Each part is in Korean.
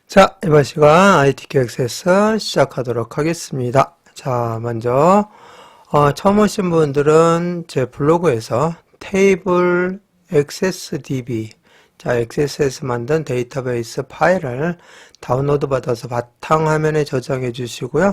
자, 이번 시간 IT 기획서에서 시작하도록 하겠습니다. 자, 먼저 처음 오신 분들은 제 블로그에서 테이블 XSDB, 자, XS에서 만든 데이터베이스 파일을 다운로드 받아서 바탕화면에 저장해 주시고요.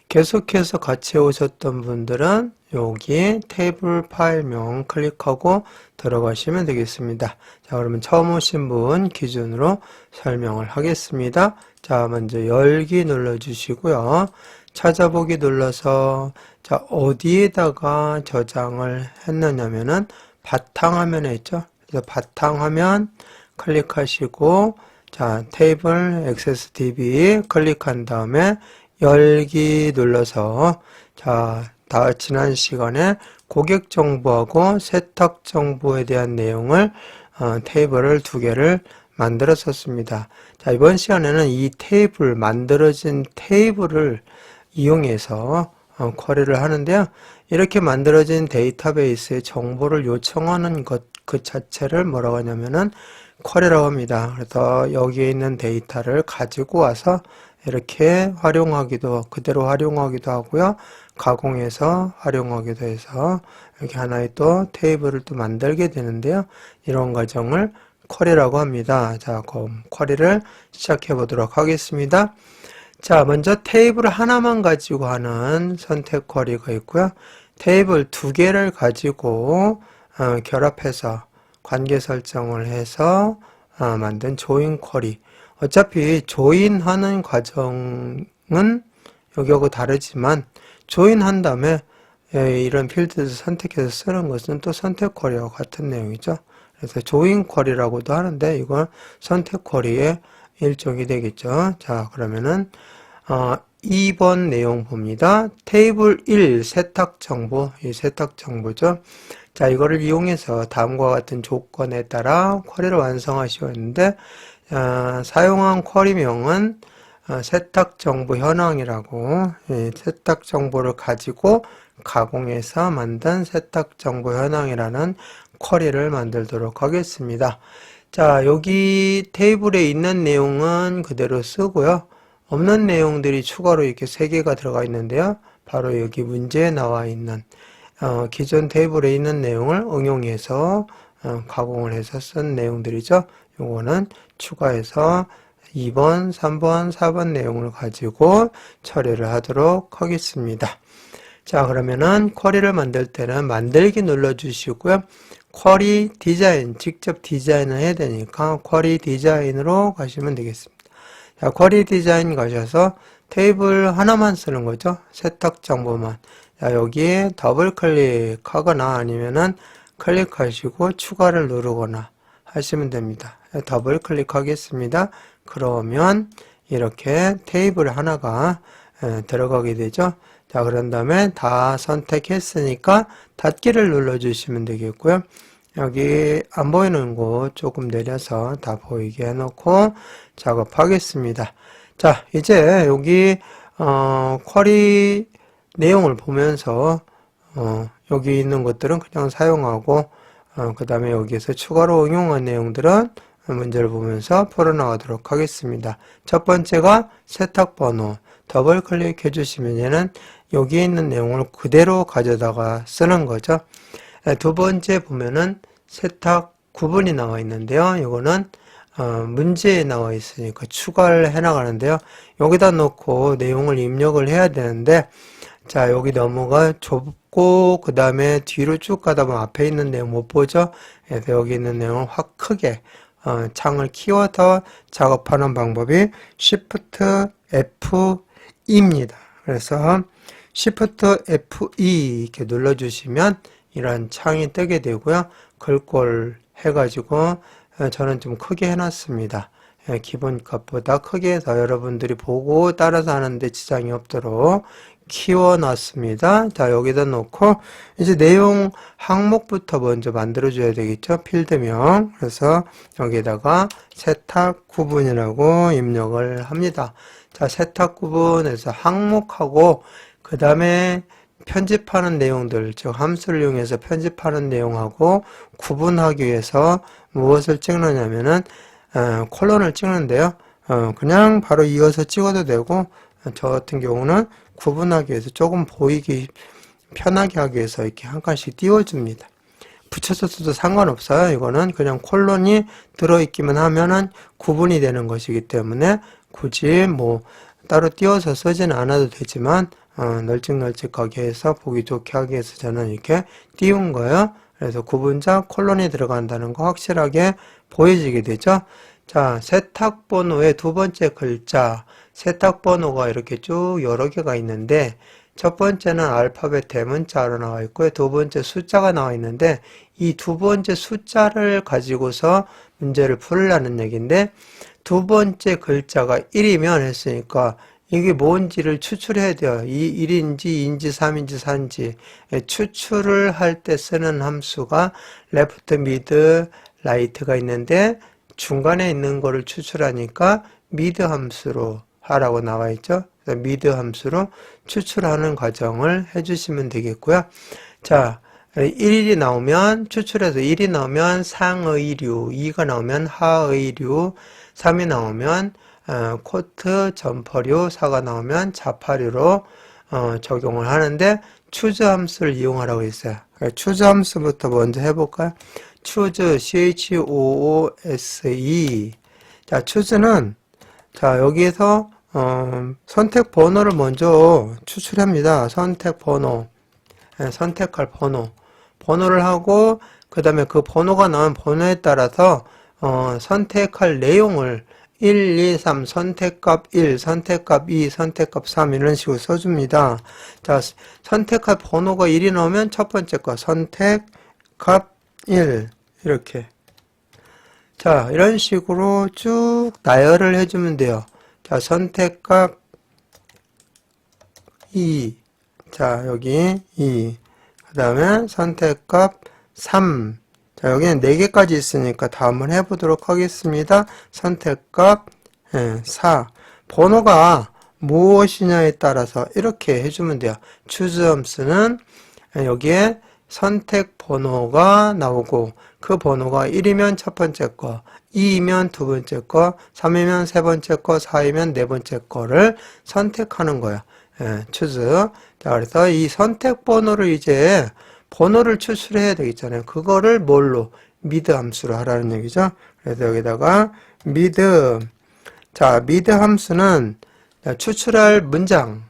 계속해서 같이 오셨던 분들은 여기 테이블 파일명 클릭하고 들어가시면 되겠습니다. 자, 그러면 처음 오신 분 기준으로 설명을 하겠습니다. 자, 먼저 열기 눌러주시고요. 찾아보기 눌러서 자, 어디에다가 저장을 했느냐면은 바탕화면에 있죠. 그래서 바탕화면 클릭하시고 자, 테이블 XSDB 클릭한 다음에 열기 눌러서 자, 지난 시간에 고객 정보하고 세탁 정보에 대한 내용을 테이블을 두 개를 만들었었습니다. 자, 이번 시간에는 이 테이블, 만들어진 테이블을 이용해서 쿼리를 하는데요. 이렇게 만들어진 데이터베이스에 정보를 요청하는 것 그 자체를 뭐라고 하냐면은 쿼리라고 합니다. 그래서 여기에 있는 데이터를 가지고 와서 이렇게 활용하기도, 그대로 활용하기도 하고요. 가공해서 활용하기도 해서 이렇게 하나의 또 테이블을 또 만들게 되는데요. 이런 과정을 쿼리라고 합니다. 자, 그럼 쿼리를 시작해 보도록 하겠습니다. 자, 먼저 테이블 하나만 가지고 하는 선택 쿼리가 있고요. 테이블 두 개를 가지고 결합해서 관계 설정을 해서 만든 조인 쿼리. 어차피 조인하는 과정은 여기하고 다르지만 조인한 다음에 이런 필드를 선택해서 쓰는 것은 또 선택 쿼리와 같은 내용이죠. 그래서 조인 쿼리라고도 하는데 이건 선택 쿼리의 일종이 되겠죠. 자, 그러면은 2번 내용 봅니다. 테이블 1 세탁 정보, 이 세탁 정보죠. 자, 이거를 이용해서 다음과 같은 조건에 따라 쿼리를 완성하시는데 사용한 쿼리명은 세탁 정보 현황이라고, 세탁 정보를 가지고 가공해서 만든 세탁 정보 현황이라는 쿼리를 만들도록 하겠습니다. 자, 여기 테이블에 있는 내용은 그대로 쓰고요. 없는 내용들이 추가로 이렇게 3개가 들어가 있는데요. 바로 여기 문제에 나와 있는 기존 테이블에 있는 내용을 응용해서 가공을 해서 쓴 내용들이죠. 요거는 추가해서 2번, 3번, 4번 내용을 가지고 처리를 하도록 하겠습니다. 자, 그러면은 쿼리를 만들 때는 만들기 눌러주시고요. 쿼리 디자인, 직접 디자인을 해야 되니까 쿼리 디자인으로 가시면 되겠습니다. 자, 쿼리 디자인 가셔서 테이블 하나만 쓰는 거죠. 세탁 정보만. 자, 여기에 더블 클릭하거나 아니면은 클릭하시고 추가를 누르거나 하시면 됩니다. 더블 클릭하겠습니다. 그러면 이렇게 테이블 하나가 들어가게 되죠. 자, 그런 다음에 다 선택했으니까 닫기를 눌러주시면 되겠고요. 여기 안 보이는 곳 조금 내려서 다 보이게 해놓고 작업하겠습니다. 자, 이제 여기 쿼리 내용을 보면서 여기 있는 것들은 그냥 사용하고 그 다음에 여기에서 추가로 응용한 내용들은 문제를 보면서 풀어나가도록 하겠습니다. 첫 번째가 세탁 번호. 더블 클릭해 주시면 얘는 여기에 있는 내용을 그대로 가져다가 쓰는 거죠. 두 번째 보면은 세탁 구분이 나와 있는데요. 이거는 문제에 나와 있으니까 추가를 해 나가는데요. 여기다 놓고 내용을 입력을 해야 되는데 자, 여기 너머가 좁고 그 다음에 뒤로 쭉 가다 보면 앞에 있는 내용 못 보죠. 그래서 여기 있는 내용을 확 크게 창을 키워서 작업하는 방법이 Shift F2입니다. 그래서 Shift F2 이렇게 눌러주시면 이런 창이 뜨게 되고요. 글꼴 해가지고 저는 좀 크게 해놨습니다. 기본 값보다 크게 해서 여러분들이 보고 따라서 하는데 지장이 없도록 키워놨습니다. 자, 여기다 놓고 이제 내용 항목부터 먼저 만들어줘야 되겠죠. 필드명. 그래서 여기다가 세탁 구분이라고 입력을 합니다. 자, 세탁 구분에서 항목하고 그 다음에 편집하는 내용들, 즉 함수를 이용해서 편집하는 내용하고 구분하기 위해서 무엇을 찍느냐면은 콜론을 찍는데요. 그냥 바로 이어서 찍어도 되고, 저 같은 경우는 구분하기 위해서 조금 보이기 편하게 하기 위해서 이렇게 한 칸씩 띄워줍니다. 붙여서 써도 상관없어요. 이거는 그냥 콜론이 들어있기만 하면은 구분이 되는 것이기 때문에 굳이 뭐 따로 띄워서 쓰지는 않아도 되지만, 널찍널찍하게 해서 보기 좋게 하기 위해서 저는 이렇게 띄운 거예요. 그래서 구분자 콜론이 들어간다는 거 확실하게 보여지게 되죠. 자, 세탁번호의 두 번째 글자, 세탁번호가 이렇게 쭉 여러 개가 있는데, 첫 번째는 알파벳 대문자로 나와 있고요. 두 번째 숫자가 나와 있는데, 이 두 번째 숫자를 가지고서 문제를 풀으려는 얘기인데, 두 번째 글자가 1이면 했으니까, 이게 뭔지를 추출해야 돼요. 이 1인지, 2인지, 3인지, 4인지. 추출을 할 때 쓰는 함수가 left, mid, right가 있는데, 중간에 있는 거를 추출하니까 mid 함수로 하라고 나와 있죠. mid 함수로 추출하는 과정을 해주시면 되겠고요. 자, 1이 나오면, 추출해서 1이 나오면 상의류, 2가 나오면 하의류, 3이 나오면 코트, 점퍼류, 4가 나오면 자파류로 적용을 하는데, choose 함수를 이용하라고 했어요. choose 함수부터 먼저 해볼까요? choose, choose. 자, choose는, 자, 여기에서, 선택 번호를 먼저 추출합니다. 선택 번호. 선택할 번호. 번호를 하고, 그 다음에 그 번호가 나온 번호에 따라서, 선택할 내용을 1, 2, 3, 선택값 1, 선택값 2, 선택값 3 이런 식으로 써줍니다. 자, 선택할 번호가 1이 나오면 첫 번째 거 선택값 1 이렇게. 자, 이런 식으로 쭉 나열을 해주면 돼요. 자, 선택값 2. 자, 여기 2. 그 다음에 선택값 3. 자, 여기는 4개까지 있으니까 다 한번 해보도록 하겠습니다. 선택값 4. 번호가 무엇이냐에 따라서 이렇게 해주면 돼요. choose 함수는 여기에 선택 번호가 나오고 그 번호가 1이면 첫 번째 거, 2이면 두 번째 거, 3이면 세 번째 거, 4이면 네 번째 거를 선택하는 거예요. choose. 자, 그래서 이 선택 번호를 이제 번호를 추출해야 되겠잖아요. 그거를 뭘로? mid 함수로 하라는 얘기죠. 그래서 여기다가 mid. 자, mid 함수는 추출할 문장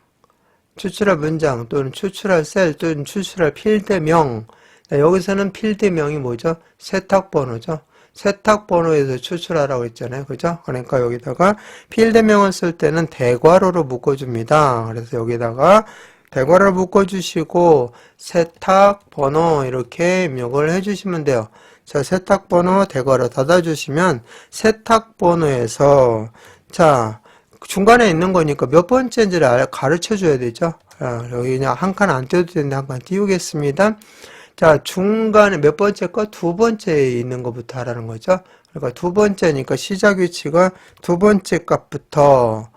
또는 추출할 셀 또는 추출할 필드명. 여기서는 필드명이 뭐죠? 세탁번호죠. 세탁번호에서 추출하라고 했잖아요. 그죠? 그러니까 여기다가 필드명을 쓸 때는 대괄호로 묶어줍니다. 그래서 여기다가 대괄호를 묶어주시고 세탁번호 이렇게 입력을 해주시면 돼요. 자, 세탁번호 대괄호 닫아주시면 세탁번호에서 자 중간에 있는 거니까 몇 번째인지를 가르쳐줘야 되죠. 여기 그냥 한 칸 안 띄워도 되는데 한 칸 띄우겠습니다. 자, 중간에 몇 번째 거? 두 번째에 있는 것부터 하라는 거죠. 그러니까 두 번째니까 시작 위치가 두 번째 값부터.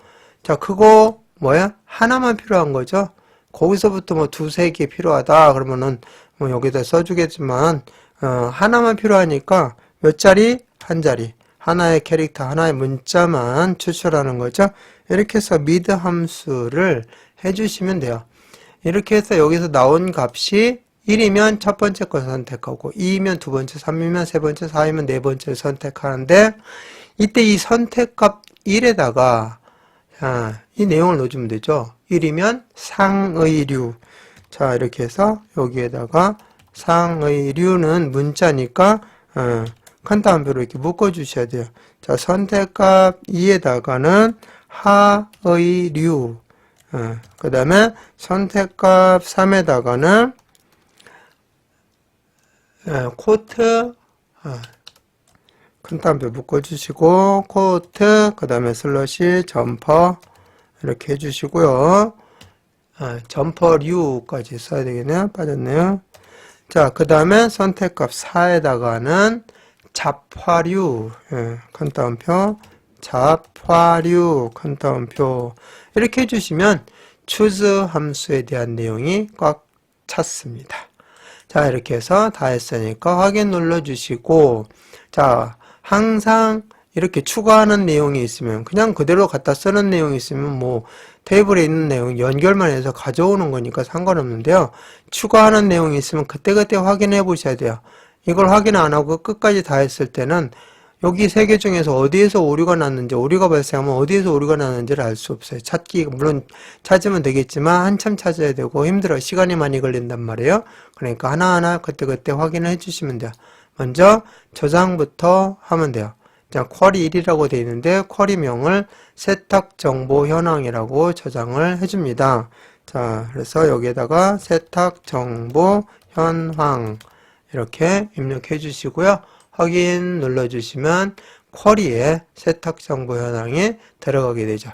자, 그거 뭐야? 하나만 필요한 거죠. 거기서부터 뭐 두세 개 필요하다 그러면은 뭐 여기다 써주겠지만 하나만 필요하니까 몇 자리? 한 자리. 하나의 캐릭터, 하나의 문자만 추출하는 거죠. 이렇게 해서 mid 함수를 해주시면 돼요. 이렇게 해서 여기서 나온 값이 1이면 첫 번째 거 선택하고 2이면 두 번째, 3이면 세 번째, 4이면 네 번째를 선택하는데 이때 이 선택값 1에다가 이 내용을 넣어주면 되죠. 1이면 상의류. 자, 이렇게 해서 여기에다가 상의류는 문자니까 칸타운표로 이렇게 묶어주셔야 돼요. 자, 선택값 2에다가는 하의류. 그 다음에 선택값 3에다가는 코트. 칸타운표 묶어주시고 코트 그 다음에 슬러시 점퍼 이렇게 해주시고요. 점퍼류까지 써야 되겠네요. 빠졌네요. 자, 그 다음에 선택값 4에다가는 잡화류, 칸타운표, 잡화류, 칸타운표 이렇게 해주시면 choose 함수에 대한 내용이 꽉 찼습니다. 자, 이렇게 해서 다 했으니까 확인 눌러주시고 자, 항상 이렇게 추가하는 내용이 있으면 그냥 그대로 갖다 쓰는 내용이 있으면 뭐 테이블에 있는 내용 연결만 해서 가져오는 거니까 상관없는데요. 추가하는 내용이 있으면 그때그때 확인해 보셔야 돼요. 이걸 확인 안 하고 끝까지 다 했을 때는 여기 세 개 중에서 어디에서 오류가 났는지, 오류가 발생하면 어디에서 오류가 났는지를 알 수 없어요. 물론 찾으면 되겠지만 한참 찾아야 되고 힘들어요. 시간이 많이 걸린단 말이에요. 그러니까 하나하나 그때그때 확인을 해주시면 돼요. 먼저 저장부터 하면 돼요. 자, 쿼리 1이라고 되어 있는데 쿼리명을 세탁정보 현황이라고 저장을 해줍니다. 자, 그래서 여기에다가 세탁정보 현황 이렇게 입력해 주시고요. 확인 눌러주시면 쿼리에 세탁정보 현황이 들어가게 되죠.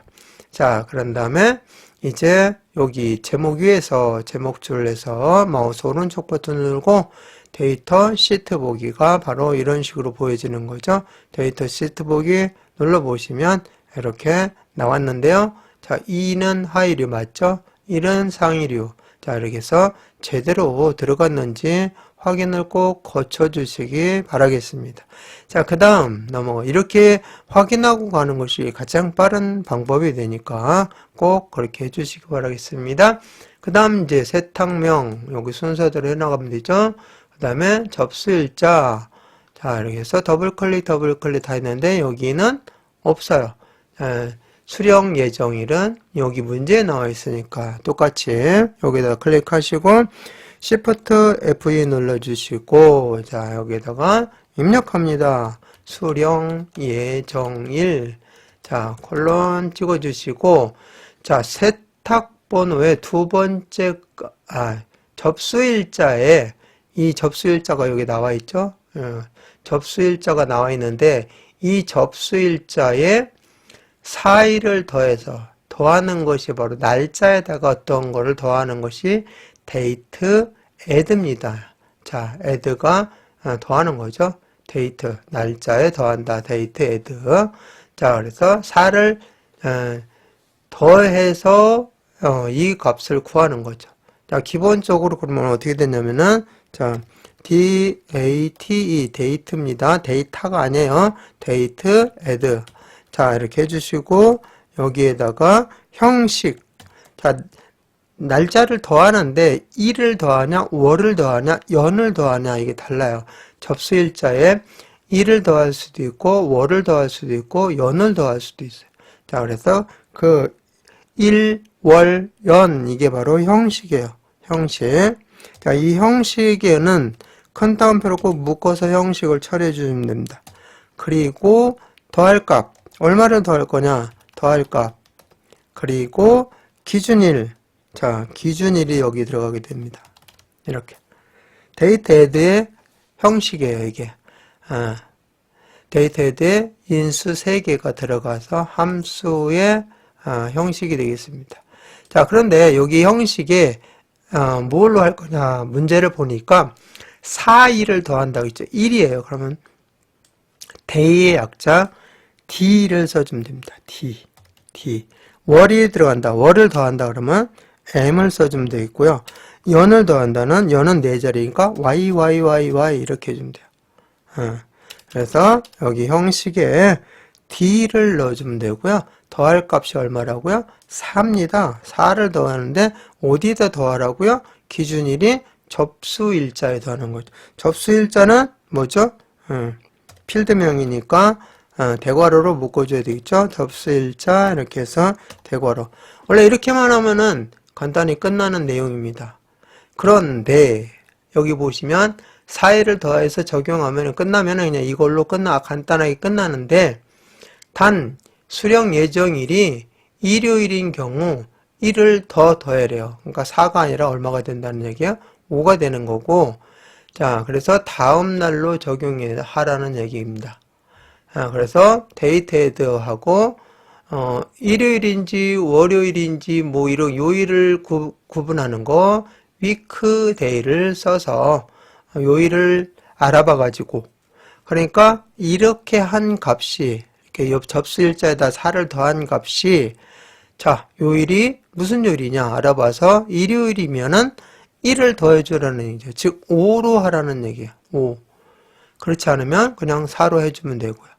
자, 그런 다음에 이제 여기 제목 위에서 제목줄에서 마우스 오른쪽 버튼 누르고 데이터 시트 보기가 바로 이런 식으로 보여지는 거죠. 데이터 시트 보기 눌러보시면 이렇게 나왔는데요. 자, 2는 하위류 맞죠? 1은 상위류. 자, 이렇게 해서 제대로 들어갔는지 확인을 꼭 거쳐주시기 바라겠습니다. 자, 그 다음 넘어가. 이렇게 확인하고 가는 것이 가장 빠른 방법이 되니까 꼭 그렇게 해주시기 바라겠습니다. 그 다음 이제 세탁명, 여기 순서대로 해나가면 되죠. 그 다음에 접수일자. 자, 이렇게 해서 더블클릭 다 했는데 여기는 없어요. 수령 예정일은 여기 문제에 나와 있으니까 똑같이 여기다가 클릭하시고 Shift F2 눌러주시고 자, 여기다가 입력합니다. 수령 예정일. 자, 콜론 찍어주시고 자, 세탁 번호의 두 번째 접수일자에 이 접수일자가 여기 나와 있죠. 접수일자가 나와 있는데 이 접수일자에 4일을 더해서 더하는 것이 바로 날짜에다가 어떤 거를 더하는 것이 데이트 애드입니다. 자, 애드가 더하는 거죠. 데이트, 날짜에 더한다. 데이트 애드. 자, 그래서 4를 더해서 이 값을 구하는 거죠. 자, 기본적으로 그러면 어떻게 되냐면은 자, DATE 데이트입니다. 데이터가 아니에요. 데이트 애드. 자, 이렇게 해주시고 여기에다가 형식. 자, 날짜를 더하는데 일을 더하냐, 월을 더하냐, 연을 더하냐 이게 달라요. 접수일자에 일을 더할 수도 있고 월을 더할 수도 있고 연을 더할 수도 있어요. 자, 그래서 그 일, 월, 연 이게 바로 형식이에요. 형식. 자, 이 형식에는 큰 따옴표로 꼭 묶어서 형식을 처리해 주시면 됩니다. 그리고 더할 값. 얼마를 더할 거냐? 더할 값. 그리고 기준일. 자, 기준일이 여기 들어가게 됩니다. 이렇게. 데이트 애드의 형식이에요, 이게. 데이트 애드에 인수 3개가 들어가서 함수의 형식이 되겠습니다. 자, 그런데 여기 형식에 뭘로 할 거냐? 문제를 보니까 4일을 더한다고 했죠. 1이에요. 그러면 day의 약자 d를 써주면 됩니다. d. 월이 들어간다. 월을 더한다 그러면 m을 써주면 되겠고요. 연을 더한다는 연은 4자리니까 y 이렇게 해주면 돼요. 그래서 여기 형식에 d를 넣어주면 되고요. 더할 값이 얼마라고요? 4입니다. 4를 더하는데 어디다 더하라고요? 기준일이 접수일자에 더하는 거죠. 접수일자는 뭐죠? 필드명이니까 대괄호로 묶어줘야 되겠죠. 접수일자 이렇게 해서 대괄호. 원래 이렇게만 하면은 간단히 끝나는 내용입니다. 그런데 여기 보시면 4일을 더해서 적용하면 끝나면 그냥 이걸로 간단하게 끝나는데 단 수령 예정일이 일요일인 경우 1을 더 더해래요. 그러니까 4가 아니라 얼마가 된다는 얘기야? 5가 되는 거고 자, 그래서 다음 날로 적용하라는 얘기입니다. 그래서 데이트 헤드하고 일요일인지 월요일인지 뭐 이런 요일을 구분하는 거 위크 데이를 써서 요일을 알아봐 가지고 그러니까 이렇게 한 값이 이렇게 옆 접수일자에다 4를 더한 값이 자, 요일이 무슨 요일이냐 알아봐서 일요일이면은 1을 더해주라는 얘기죠. 즉 5로 하라는 얘기예요. 5. 그렇지 않으면 그냥 4로 해주면 되고요.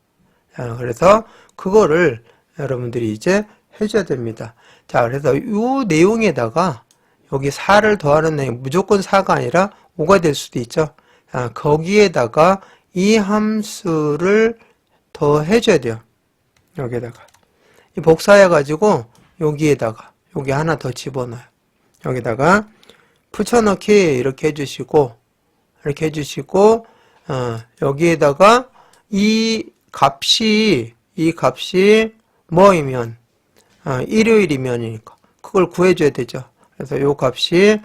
그래서 그거를 여러분들이 이제 해줘야 됩니다. 자, 그래서 이 내용에다가 여기 4를 더하는 내용, 무조건 4가 아니라 5가 될 수도 있죠. 거기에다가 이 함수를 더 해줘야 돼요. 여기에다가. 이 복사해가지고 여기에다가 여기 하나 더 집어넣어요. 여기다가 붙여넣기 이렇게 해주시고 여기에다가 이 값이 뭐이면 일요일이면이니까 그걸 구해줘야 되죠. 그래서 요 값이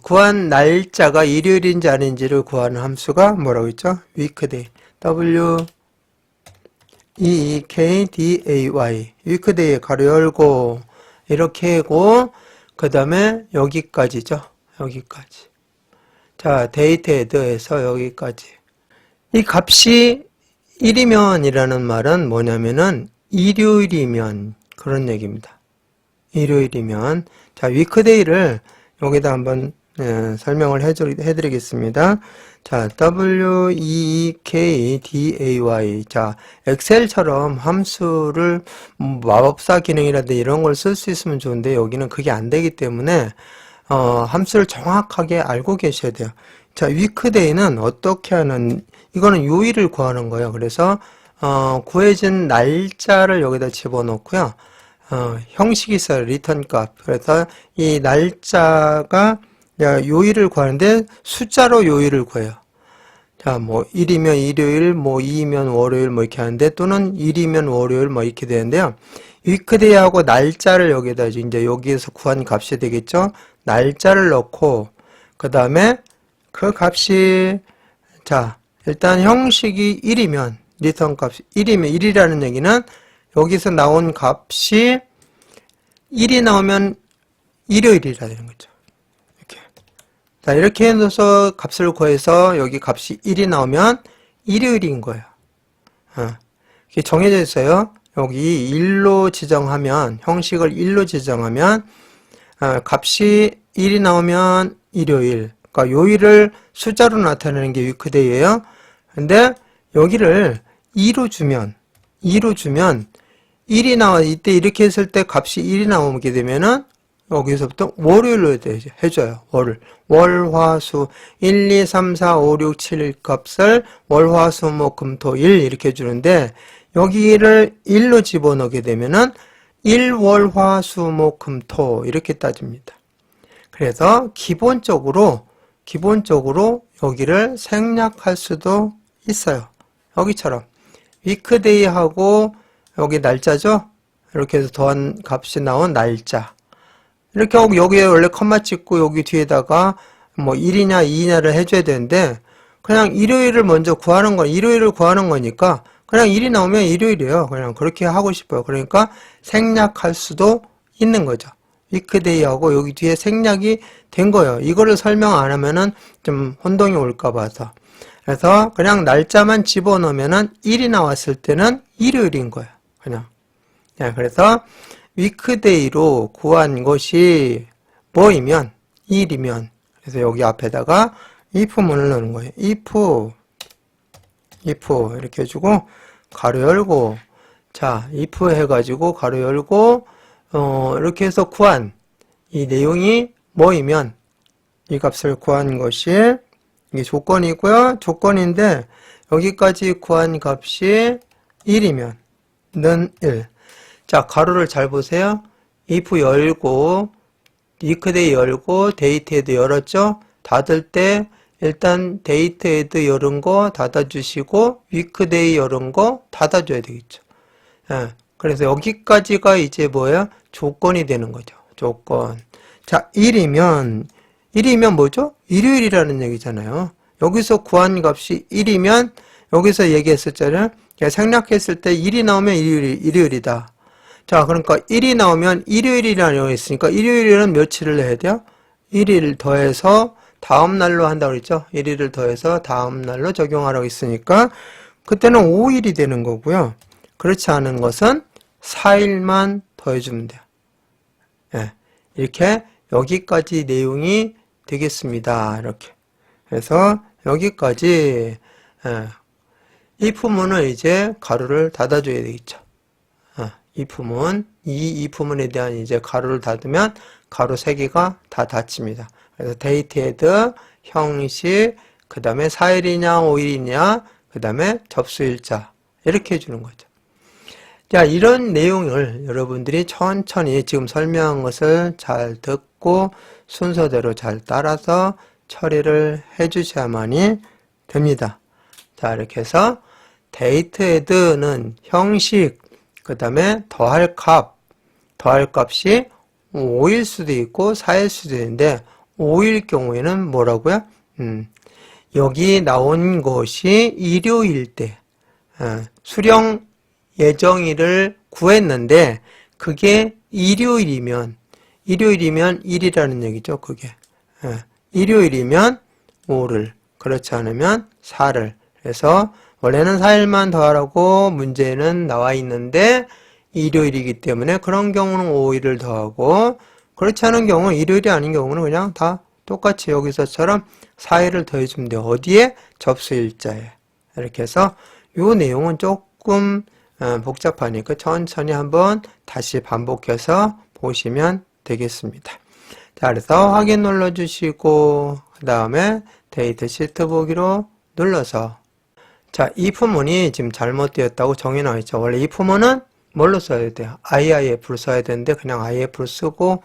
구한 날짜가 일요일인지 아닌지를 구하는 함수가 뭐라고 했죠? weekday. weekday. weekday 가로 열고 이렇게 하고 그 다음에 여기까지죠. 여기까지. 자, 데이트헤드에서 여기까지. 이 값이 1이면이라는 말은 뭐냐면은 일요일이면 그런 얘기입니다. 일요일이면. 자, 위크데이를 여기다 한번 설명을 해드리겠습니다. 자, weekday. 자, 엑셀처럼 함수를 마법사 기능이라든지 이런 걸 쓸 수 있으면 좋은데 여기는 그게 안 되기 때문에 함수를 정확하게 알고 계셔야 돼요. 자, 위크데이는 어떻게 하는, 이거는 요일을 구하는 거예요. 그래서 구해진 날짜를 여기다 집어넣고요. 형식이 있어요. 리턴 값. 그래서 이 날짜가 요일을 구하는데 숫자로 요일을 구해요. 자, 뭐 1이면 일요일, 뭐 2이면 월요일 뭐 이렇게 하는데 또는 1이면 월요일 뭐 이렇게 되는데요. 위크데이하고 날짜를 여기다 이제 여기에서 구한 값이 되겠죠. 날짜를 넣고 그 다음에 그 값이 자, 일단 형식이 1이면 리턴 값이 1이면 1이라는 얘기는 여기서 나온 값이 1이 나오면 일요일이라는 거죠. 이렇게. 자, 이렇게 해서 값을 구해서 여기 값이 1이 나오면 일요일인 거예요. 이게 정해져 있어요. 여기 1로 지정하면, 형식을 1로 지정하면, 값이 1이 나오면 일요일. 그러니까 요일을 숫자로 나타내는 게 위크데이예요. 근데 여기를 2로 주면 1이 나와, 이때 이렇게 했을 때 값이 1이 나오게 되면은 여기서부터 월요일로 해줘요. 월, 화, 수 1, 2, 3, 4, 5, 6, 7 값을 월, 화, 수, 목, 금, 토, 일 이렇게 해주는데 여기를 1로 집어넣게 되면은 1, 월, 화, 수, 목, 금, 토 이렇게 따집니다. 그래서 기본적으로 여기를 생략할 수도 있어요. 여기처럼 위크데이하고 여기 날짜죠? 이렇게 해서 더한 값이 나온 날짜. 이렇게 하고 여기에 원래 컴마 찍고 여기 뒤에다가 뭐 1이냐 2이냐를 해줘야 되는데 그냥 일요일을 먼저 구하는 건 일요일을 구하는 거니까 그냥 1이 나오면 일요일이에요. 그냥 그렇게 하고 싶어요. 그러니까 생략할 수도 있는 거죠. 위크데이하고 여기 뒤에 생략이 된 거예요. 이거를 설명 안 하면은 좀 혼동이 올까 봐서. 그래서 그냥 날짜만 집어넣으면은 1이 나왔을 때는 일요일인 거예요. 그냥. 네, 그래서 위크데이로 구한 것이 뭐이면 1이면 그래서 여기 앞에다가 if문을 넣는 거예요. if 이렇게 해주고 가로 열고 자 if 해가지고 가로 열고 이렇게 해서 구한 이 내용이 뭐이면 이 값을 구한 것이 이게 조건이고요. 조건인데 여기까지 구한 값이 1이면 는 1. 자, 가로를 잘 보세요. if 열고 위크데이 열고 데이트헤드 열었죠? 닫을 때 일단 데이트헤드 열은 거 닫아주시고 위크데이 열은 거 닫아줘야 되겠죠. 예, 그래서 여기까지가 이제 뭐예요? 조건이 되는 거죠. 조건. 자, 1이면 뭐죠? 일요일이라는 얘기잖아요. 여기서 구한 값이 1이면 여기서 얘기했었잖아요. 생략했을 때 1이 나오면 일요일이다. 자, 그러니까 1이 나오면 일요일이라는 내용이 있으니까 일요일에는 며칠을 해야 돼요? 1일 더해서 다음 날로 한다고 그랬죠? 1일을 더해서 다음 날로 적용하라고 했으니까 그때는 5일이 되는 거고요. 그렇지 않은 것은 4일만 더해주면 돼요. 예, 이렇게 여기까지 내용이 되겠습니다. 이렇게. 그래서 여기까지 if문을 이제 가로를 닫아줘야 되겠죠. if문, 이 if문에 대한 이제 가로를 닫으면 가로 3개가 다 닫힙니다. 그래서 datehead, 형식, 그 다음에 4일이냐 5일이냐, 그 다음에 접수일자 이렇게 해주는 거죠. 자, 이런 내용을 여러분들이 천천히 지금 설명한 것을 잘 듣고 순서대로 잘 따라서 처리를 해주셔야만이 됩니다. 자, 이렇게 해서 datehead는 형식, 그 다음에 더할 값이 5일 수도 있고 4일 수도 있는데 5일 경우에는 뭐라고요? 여기 나온 것이 일요일 때 수령 예정일을 구했는데 그게 일요일이면 1이라는 얘기죠. 그게 일요일이면 5를, 그렇지 않으면 4를. 그래서 원래는 4일만 더하라고 문제는 나와 있는데 일요일이기 때문에 그런 경우는 5일을 더하고, 그렇지 않은 경우, 일요일이 아닌 경우는 그냥 다 똑같이 여기서처럼 4일을 더해주면 돼요. 어디에? 접수일자에. 이렇게 해서 이 내용은 조금 복잡하니까 천천히 한번 다시 반복해서 보시면 되겠습니다. 자, 그래서 확인 눌러주시고 그 다음에 데이터 시트 보기로 눌러서, 자, if문이 지금 잘못되었다고 정의 나와 있죠. 원래 if문은 뭘로 써야 돼요? IIF를 써야 되는데 그냥 IF를 쓰고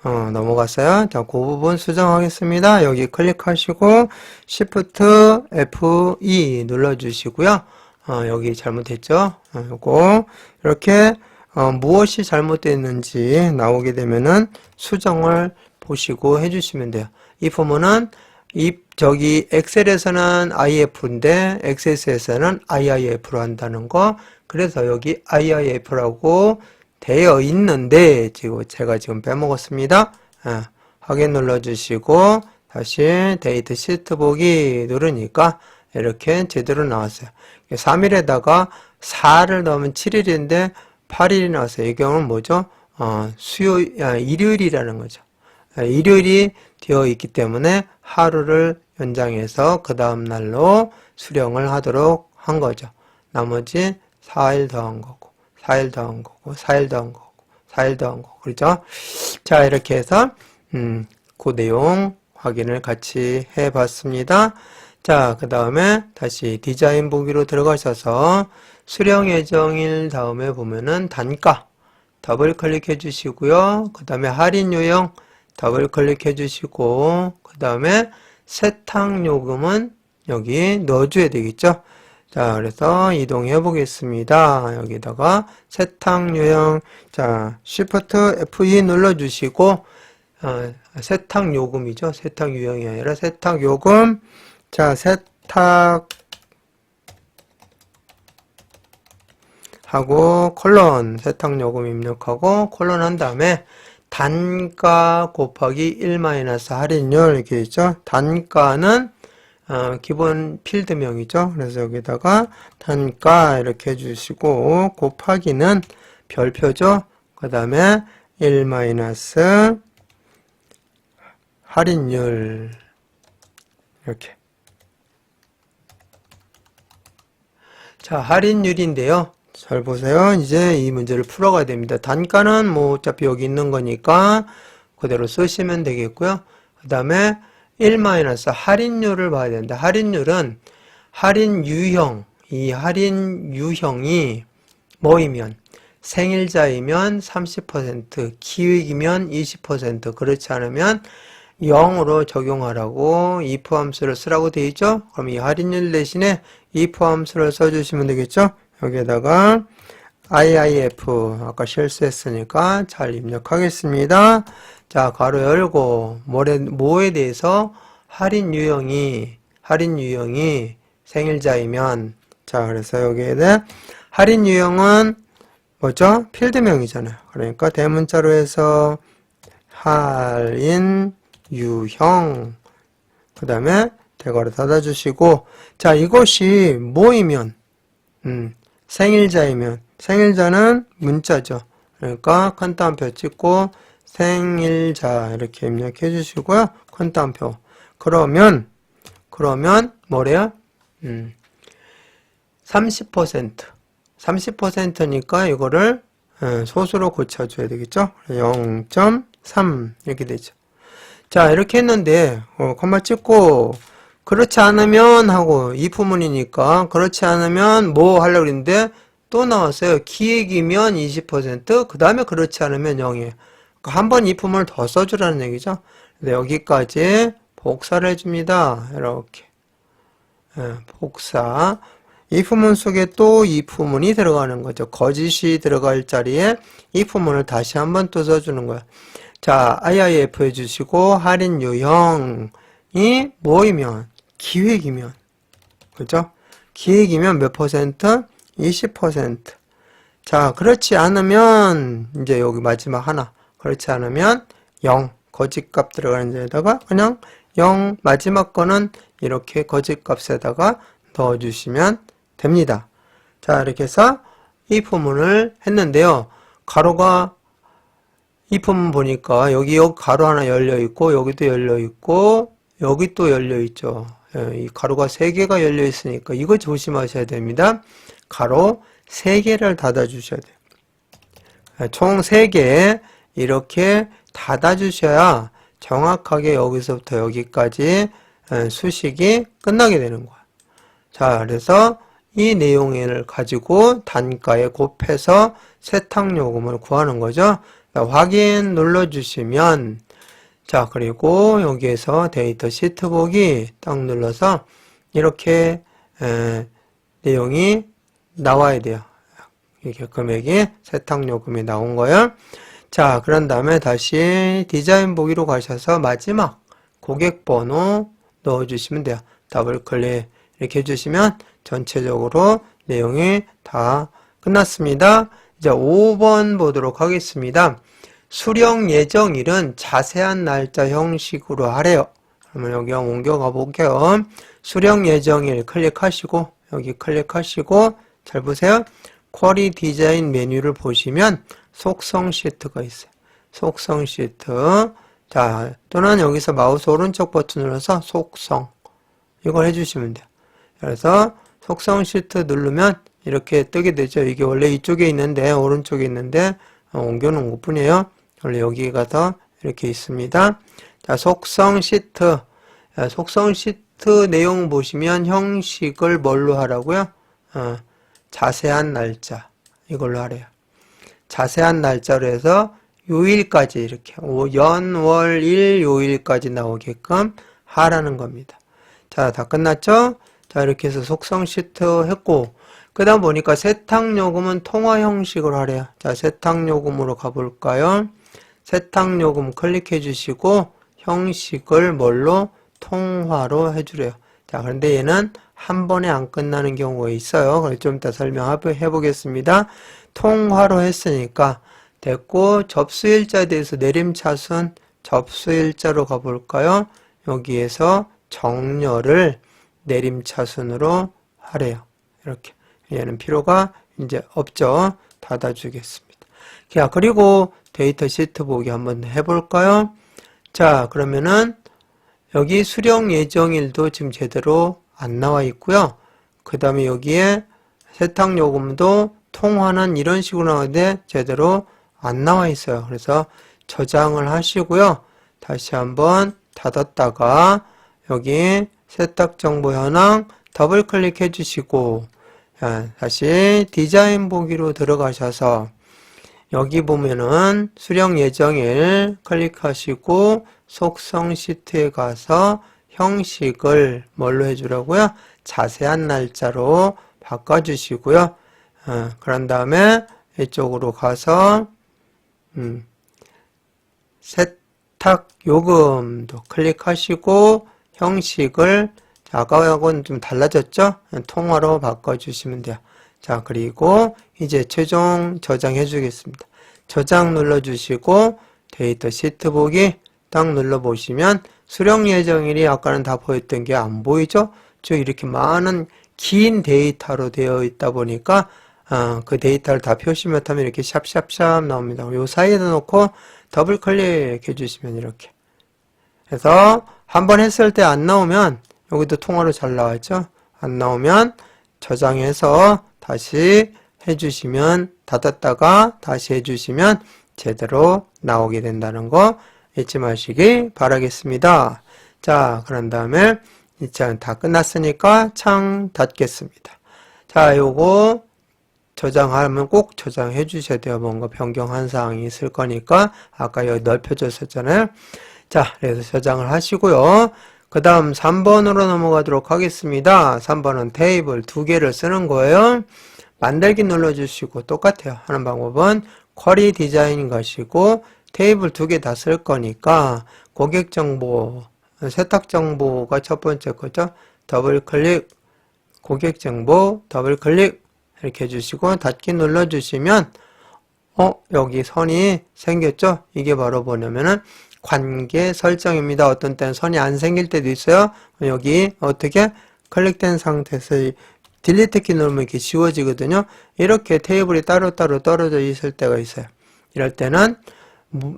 넘어갔어요. 자, 그 부분 수정하겠습니다. 여기 클릭하시고 Shift F2 눌러주시고요. 여기 잘못했죠? 요거 이렇게 무엇이 잘못됐는지 나오게 되면은 수정을 보시고 해주시면 돼요. if문은 저기 엑셀에서는 IF인데 XS에서는 IIF로 한다는 거. 그래서 여기 IIF라고 되어 있는데 제가 지금 빼먹었습니다. 확인 눌러주시고 다시 데이터 시트 보기 누르니까 이렇게 제대로 나왔어요. 3일에다가 4를 넣으면 7일인데 8일이 나왔어요. 이 경우는 뭐죠? 일요일이라는 거죠. 일요일이 되어 있기 때문에 하루를 연장해서 그 다음 날로 수령을 하도록 한 거죠. 나머지 4일 더한 거고, 4일 더한 거고, 4일 더한 거고, 4일 더한 거고, 그렇죠? 자, 이렇게 해서 그 내용 확인을 같이 해봤습니다. 자, 그 다음에 다시 디자인 보기로 들어가셔서 수령 예정일 다음에 보면은 단가 더블 클릭해 주시고요. 그 다음에 할인 요령 더블 클릭해 주시고, 그 다음에 세탁 요금은 여기 넣어줘야 되겠죠. 자, 그래서 이동해 보겠습니다. 여기다가 세탁 요령, 자, Shift F2 눌러주시고, 세탁 요금이죠. 세탁 유형이 아니라 세탁 요금. 자, 세탁 하고 콜론, 세탁 요금 입력하고 콜론 한 다음에 단가 곱하기 1 할인율 이렇게 있죠. 단가는 기본 필드명이죠. 그래서 여기다가 단가 이렇게 해주시고 곱하기는 별표죠. 그 다음에 1 할인율 이렇게. 자, 할인율인데요. 잘 보세요. 이제 이 문제를 풀어가야 됩니다. 단가는 뭐 어차피 여기 있는 거니까 그대로 쓰시면 되겠고요. 그 다음에 1 할인율을 봐야 된다. 할인율은 할인 유형, 이 할인 유형이 뭐이면 생일자이면 30%, 기획이면 20%, 그렇지 않으면 0으로 적용하라고 if 함수를 쓰라고 되어 있죠. 그럼 이 할인율 대신에 if 함수를 써주시면 되겠죠. 여기에다가 IIF 아까 실수했으니까 잘 입력하겠습니다. 자, 가로 열고 뭐에 대해서 할인 유형이 생일자이면, 자, 그래서 여기에다 할인 유형은 뭐죠? 필드명이잖아요. 그러니까 대문자로 해서 할인 유형, 그 다음에 대괄호 닫아주시고, 자, 이것이 뭐이면 생일자이면, 생일자는 문자죠. 그러니까 큰 따옴표 찍고 생일자 이렇게 입력해 주시고요. 큰 따옴표. 그러면 뭐래요? 30%. 30%니까 이거를 소수로 고쳐줘야 되겠죠? 0.3 이렇게 되죠. 자, 이렇게 했는데 콤마 찍고 그렇지 않으면 하고 if문이니까 그렇지 않으면 뭐 하려고 그랬는데 또 나왔어요. 기획이면 20%, 그 다음에 그렇지 않으면 0이에요. 그러니까 한 번 if문을 더 써주라는 얘기죠. 여기까지 복사를 해줍니다. 이렇게 복사. if문 속에 또 if문이 들어가는 거죠. 거짓이 들어갈 자리에 if문을 다시 한번 또 써주는 거야. 자, IIF 해주시고 할인 유형이 뭐이면 기획이면, 그죠? 기획이면 몇 퍼센트? 20%. 자, 그렇지 않으면 이제 여기 마지막 하나. 그렇지 않으면 0 거짓값 들어가는 데다가 그냥 0 마지막 거는 이렇게 거짓값에다가 넣어주시면 됩니다. 자, 이렇게 해서 if문을 했는데요. 가로가 if문 보니까 여기 가로 하나 열려 있고 여기도 열려 있고 여기 또 열려 있죠. 이 가로가 3개가 열려 있으니까 이거 조심하셔야 됩니다. 가로 3개를 닫아 주셔야 돼요. 총 3개 이렇게 닫아 주셔야 정확하게 여기서부터 여기까지 수식이 끝나게 되는 거야. 자, 그래서 이 내용을 가지고 단가에 곱해서 세탁요금을 구하는 거죠. 자, 확인 눌러주시면, 자, 그리고 여기에서 데이터 시트 보기 딱 눌러서 이렇게 내용이 나와야 돼요. 이렇게 금액이 세탁요금이 나온 거예요. 자, 그런 다음에 다시 디자인 보기로 가셔서 마지막 고객번호 넣어주시면 돼요. 더블 클릭 이렇게 해주시면 전체적으로 내용이 다 끝났습니다. 이제 5번 보도록 하겠습니다. 수령 예정일은 자세한 날짜 형식으로 하래요. 그러면 여기 옮겨가 볼게요. 수령 예정일 클릭하시고 여기 클릭하시고 잘 보세요. 쿼리 디자인 메뉴를 보시면 속성 시트가 있어요. 속성 시트. 자, 또는 여기서 마우스 오른쪽 버튼 눌러서 속성 이걸 해주시면 돼요. 그래서 속성 시트 누르면 이렇게 뜨게 되죠. 이게 원래 이쪽에 있는데 오른쪽에 있는데 옮겨 놓은 것 뿐이에요. 원래 여기 가서 이렇게 있습니다. 자, 속성 시트. 속성 시트 내용 보시면 형식을 뭘로 하라고요? 자세한 날짜 이걸로 하래요. 자세한 날짜로 해서 요일까지 이렇게 연, 월, 일, 요일까지 나오게끔 하라는 겁니다. 자, 다 끝났죠? 자, 이렇게 해서 속성 시트 했고 그 다음 보니까 세탁요금은 통화 형식으로 하래요. 자, 세탁요금으로 가볼까요? 세탁요금 클릭해 주시고 형식을 뭘로? 통화로 해주래요. 자, 그런데 얘는 한 번에 안 끝나는 경우가 있어요. 그래서 좀 이따 설명해 보겠습니다. 통화로 했으니까 됐고 접수일자에 대해서 내림차순 접수일자로 가볼까요? 여기에서 정렬을 내림차순으로 하래요. 이렇게. 얘는 필요가 이제 없죠. 닫아주겠습니다. 자, 그리고 데이터 시트 보기 한번 해볼까요? 자, 그러면은 여기 수령 예정일도 지금 제대로 안 나와 있고요. 그 다음에 여기에 세탁요금도 통화는 이런 식으로 나오는데 제대로 안 나와 있어요. 그래서 저장을 하시고요. 다시 한번 닫았다가 여기 세탁정보 현황 더블 클릭해 주시고 다시 디자인 보기로 들어가셔서 여기 보면은 수령 예정일 클릭하시고 속성 시트에 가서 형식을 뭘로 해주라고요? 자세한 날짜로 바꿔주시고요. 그런 다음에 이쪽으로 가서 세탁 요금도 클릭하시고 형식을 아까하고는 좀 달라졌죠? 통화로 바꿔주시면 돼요. 자, 그리고 이제 최종 저장해 주겠습니다. 저장 눌러주시고 데이터 시트 보기 딱 눌러보시면 수령 예정일이 아까는 다 보였던 게 안 보이죠? 즉 이렇게 많은 긴 데이터로 되어 있다 보니까 그 데이터를 다 표시 못하면 이렇게 샵샵샵 나옵니다. 요 사이에다 놓고 더블 클릭해 주시면 이렇게 그래서 한번 했을 때 안 나오면 여기도 통화로 잘 나왔죠? 안 나오면 저장해서 다시 해주시면, 닫았다가 다시 해주시면 제대로 나오게 된다는 거 잊지 마시기 바라겠습니다. 자, 그런 다음에 이제 다 끝났으니까 창 닫겠습니다. 자, 요거 저장하면 꼭 저장해 주셔야 돼요. 뭔가 변경한 사항이 있을 거니까. 아까 여기 넓혀졌었잖아요. 자, 그래서 저장을 하시고요. 그 다음 3번으로 넘어가도록 하겠습니다. 3번은 테이블 2개를 쓰는 거예요. 만들기 눌러주시고 똑같아요. 하는 방법은 쿼리 디자인인 것이고 테이블 2개 다 쓸 거니까 고객 정보, 세탁 정보가 첫 번째 거죠. 더블 클릭, 고객 정보, 더블 클릭 이렇게 해주시고 닫기 눌러주시면 여기 선이 생겼죠? 이게 바로 뭐냐면은 관계 설정입니다. 어떤 때는 선이 안 생길 때도 있어요. 여기 어떻게 클릭된 상태에서 딜리트 키 누르면 이렇게 지워지거든요. 이렇게 테이블이 따로따로 떨어져 있을 때가 있어요. 이럴 때는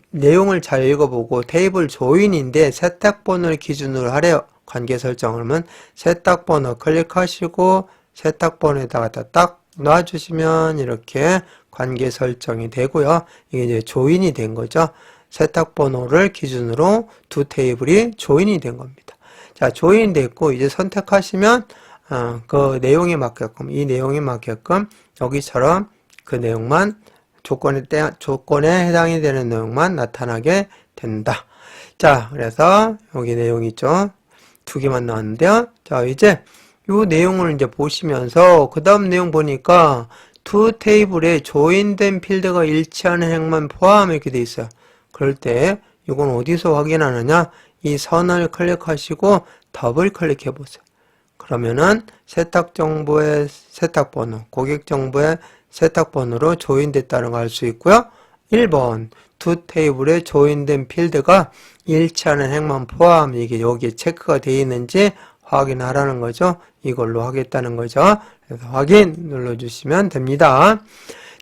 내용을 잘 읽어보고 테이블 조인인데 세탁번호를 기준으로 하래요. 관계 설정을 하면 세탁번호 클릭하시고 세탁번호에다가 딱 놔주시면 이렇게 관계 설정이 되고요. 이게 이제 조인이 된 거죠. 세탁번호를 기준으로 두 테이블이 조인이 된 겁니다. 자, 조인이 됐고 이제 선택하시면 그 내용에 맞게끔 이 내용에 맞게끔 여기처럼 그 내용만 조건에 해당이 되는 내용만 나타나게 된다. 자, 그래서 여기 내용 있죠. 2개만 나왔는데요. 자, 이제 이 내용을 이제 보시면서 그 다음 내용 보니까 두 테이블에 조인된 필드가 일치하는 행만 포함 이렇게 돼 있어요. 그럴 때 이건 어디서 확인하느냐? 이 선을 클릭하시고 더블 클릭해 보세요. 그러면은 세탁 정보의 세탁 번호, 고객 정보의 세탁 번호로 조인됐다는 걸 알 수 있고요. 1번 두 테이블에 조인된 필드가 일치하는 행만 포함 이게 여기에 체크가 되어 있는지 확인하라는 거죠. 이걸로 하겠다는 거죠. 그래서 확인 눌러주시면 됩니다.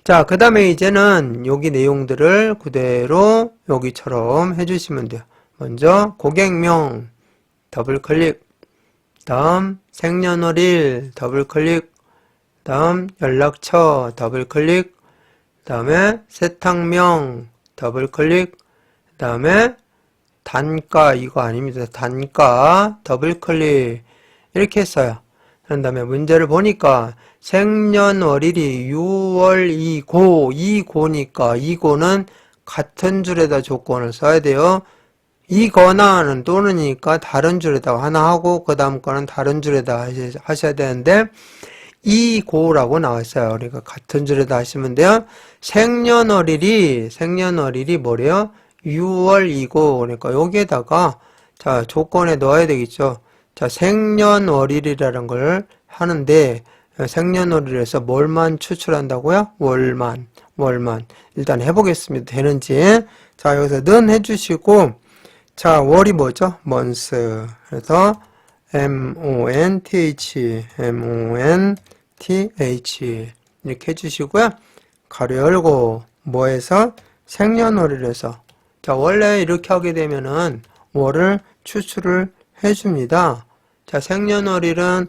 자, 그 다음에 이제는 여기 내용들을 그대로 여기처럼 해주시면 돼요. 먼저 고객명 더블 클릭, 다음 생년월일 더블 클릭, 다음 연락처 더블 클릭, 다음에 세탁명 더블 클릭, 다음에 단가 이거 아닙니다. 단가 더블 클릭 이렇게 했어요. 그런 다음에 문제를 보니까 생년월일이 6월 2고 2고니까 2고는 같은 줄에다 조건을 써야 돼요. 이거나는 또는이니까 다른 줄에다 하나 하고 그 다음 거는 다른 줄에다 하셔야 되는데 2고라고 나왔어요. 그러니까 같은 줄에다 하시면 돼요. 생년월일이 뭐래요? 6월 2고 그러니까 여기에다가 자 조건에 넣어야 되겠죠. 자 생년월일이라는 걸 하는데 생년월일에서 뭘만 추출한다고요? 월만 일단 해보겠습니다. 되는지 자 여기서 는 해주시고 자 월이 뭐죠? month 그래서 month 이렇게 해주시고요. 가로 열고 뭐해서 생년월일에서 자 원래 이렇게 하게 되면은 월을 추출을 해줍니다. 자 생년월일은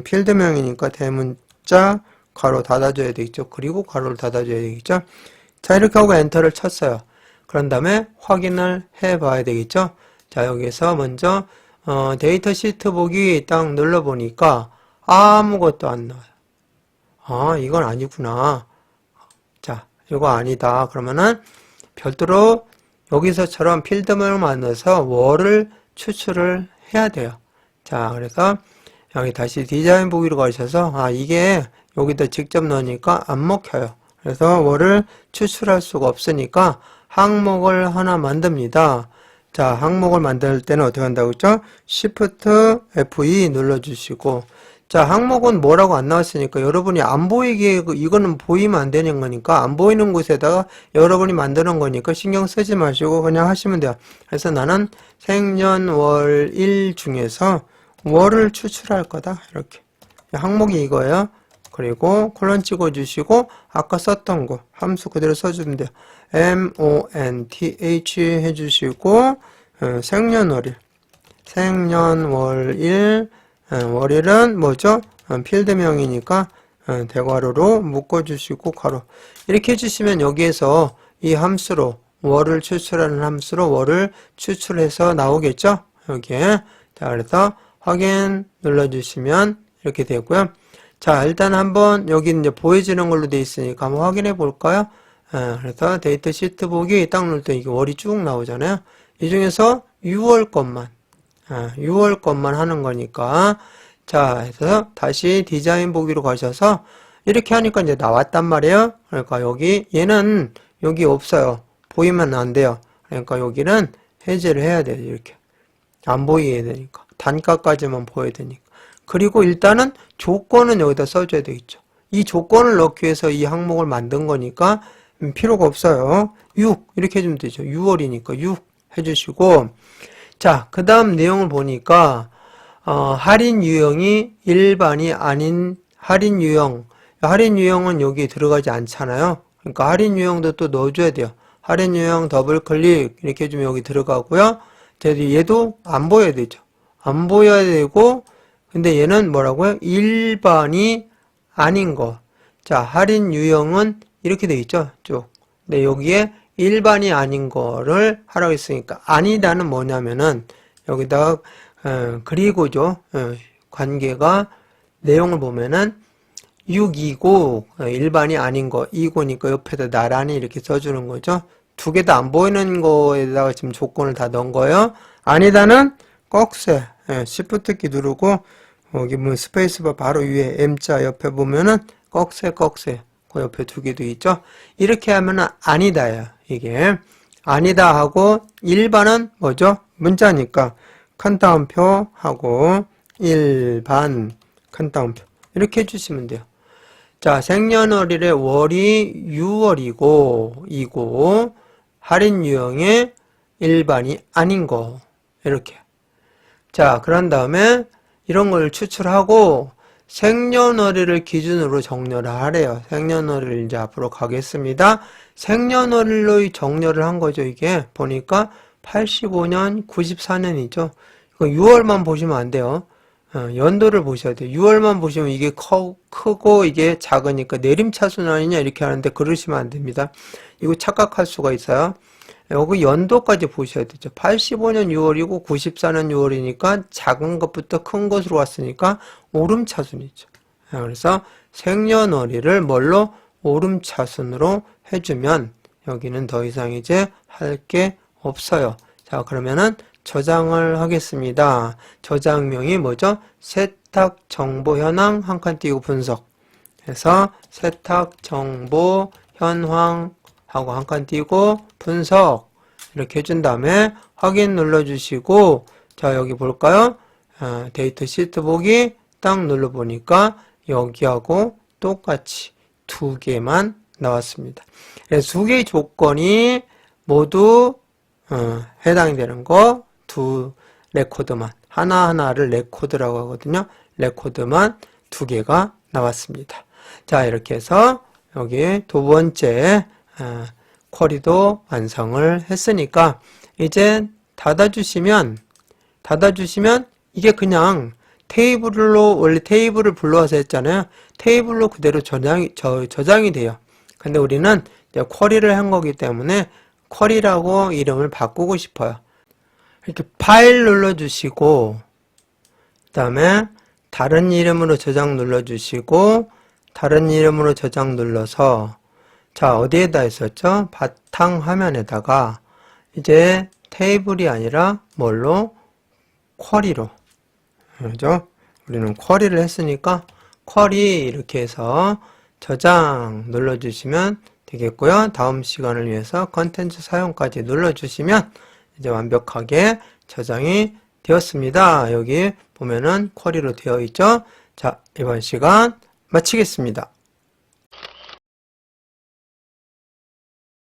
필드명이니까 대문자 가로 닫아줘야 되겠죠. 그리고 가로를 닫아줘야 되겠죠. 자 이렇게 하고 엔터를 쳤어요. 그런 다음에 확인을 해 봐야 되겠죠. 자 여기서 먼저 데이터 시트 보기 딱 눌러보니까 아무것도 안 나와요. 아 이건 아니구나. 자 이거 아니다. 그러면은 별도로 여기서처럼 필드명을 만들어서 월을 추출을 해야 돼요. 자 그래서 여기 다시 디자인 보기로 가셔서 이게 여기다 직접 넣으니까 안 먹혀요. 그래서 월을 추출할 수가 없으니까 항목을 하나 만듭니다. 자 항목을 만들 때는 어떻게 한다고 했죠? Shift F2 눌러주시고 자 항목은 뭐라고 안 나왔으니까 여러분이 안 보이게 이거는 보이면 안 되는 거니까 안 보이는 곳에다가 여러분이 만드는 거니까 신경 쓰지 마시고 그냥 하시면 돼요. 그래서 나는 생년월일 중에서 월을 추출할 거다 이렇게 항목이 이거예요. 그리고 콜론 찍어주시고 아까 썼던 거 함수 그대로 써주면 돼요. month 해주시고 생년월일 월일은 뭐죠? 필드명이니까 대괄호로 묶어주시고 괄호 이렇게 해주시면 여기에서 이 함수로 월을 추출하는 함수로 월을 추출해서 나오겠죠? 여기에. 자, 그래서 확인 눌러주시면 이렇게 되고요. 자, 일단 한번 여기 이제 보여지는 걸로 되어 있으니까 한번 확인해 볼까요? 그래서 데이터 시트 보기 딱 누를 때 이게 월이 쭉 나오잖아요. 이 중에서 6월 것만 6월 것만 하는 거니까. 자, 해서 다시 디자인 보기로 가셔서 이렇게 하니까 이제 나왔단 말이에요. 그러니까 여기 얘는 여기 없어요. 보이면 안 돼요. 그러니까 여기는 해제를 해야 돼요. 이렇게 안 보이게 되니까 단가까지만 보여야 되니까. 그리고 일단은 조건은 여기다 써줘야 되겠죠. 이 조건을 넣기 위해서 이 항목을 만든 거니까 필요가 없어요. 6 이렇게 해주면 되죠. 6월이니까 6 해주시고, 자, 그 다음 내용을 보니까 할인 유형이 일반이 아닌 할인 유형. 할인 유형은 여기 들어가지 않잖아요. 그러니까 할인 유형도 또 넣어줘야 돼요. 할인 유형 더블 클릭 이렇게 해주면 여기 들어가고요. 얘도 안 보여야 되죠. 안 보여야 되고, 근데 얘는 뭐라고요? 일반이 아닌 거. 자, 할인 유형은 이렇게 돼 있죠. 쭉. 근데 여기에 일반이 아닌 거를 하라고 했으니까 아니다는 뭐냐면은 여기다가 그리고죠. 관계가 내용을 보면은 6이고 일반이 아닌 거 2고니까 옆에다 나란히 이렇게 써주는 거죠. 두 개 다 안 보이는 거에다가 지금 조건을 다 넣은 거예요. 아니다는 꺽쇠 Shift 키 누르고 여기 뭐 스페이스바 바로 위에 M자 옆에 보면은 꺽쇠 그 옆에 두 개도 있죠. 이렇게 하면은 아니다예요. 이게 아니다 하고 일반은 뭐죠? 문자니까 큰 따옴표 하고 일반 큰 따옴표 이렇게 해주시면 돼요. 자, 생년월일의 월이 6월이고 이고 할인 유형의 일반이 아닌 거 이렇게. 자, 그런 다음에 이런 걸 추출하고 생년월일을 기준으로 정렬을 하래요. 생년월일 이제 앞으로 가겠습니다. 생년월일로 정렬을 한 거죠. 이게 보니까 85년, 94년이죠. 이거 6월만 보시면 안 돼요. 연도를 보셔야 돼요. 6월만 보시면 이게 크고 이게 작으니까 내림차순 아니냐 이렇게 하는데 그러시면 안 됩니다. 이거 착각할 수가 있어요. 여기 연도까지 보셔야 되죠. 85년 6월이고 94년 6월이니까 작은 것부터 큰 것으로 왔으니까 오름차순이죠. 그래서 생년월일을 뭘로? 오름차순으로 해주면 여기는 더 이상 이제 할 게 없어요. 자, 그러면은 저장을 하겠습니다. 저장명이 뭐죠? 세탁 정보 현황 한 칸 띄고 분석. 그래서 세탁 정보 현황 하고 한 칸 띄고 분석 이렇게 해준 다음에 확인 눌러주시고, 자, 여기 볼까요? 데이터 시트 보기 딱 눌러보니까 여기하고 똑같이 두 개만 나왔습니다. 그래서 두 개의 조건이 모두 해당이 되는 거 두 레코드만, 하나하나를 레코드라고 하거든요. 레코드만 두 개가 나왔습니다. 자, 이렇게 해서 여기 두 번째 쿼리도 완성을 했으니까 이제 닫아주시면 이게 그냥 테이블로, 원래 테이블을 불러와서 했잖아요. 테이블로 그대로 저장이 돼요. 근데 우리는 이제 쿼리를 한 거기 때문에 쿼리라고 이름을 바꾸고 싶어요. 이렇게 파일 눌러주시고, 그 다음에 다른 이름으로 저장 눌러주시고, 다른 이름으로 저장 눌러서, 자, 어디에다 했었죠? 바탕 화면에다가 이제 테이블이 아니라 뭘로? 쿼리로. 그죠? 우리는 쿼리를 했으니까 쿼리 이렇게 해서 저장 눌러주시면 되겠고요. 다음 시간을 위해서 컨텐츠 사용까지 눌러주시면 이제 완벽하게 저장이 되었습니다. 여기 보면은 쿼리로 되어 있죠. 자, 이번 시간 마치겠습니다.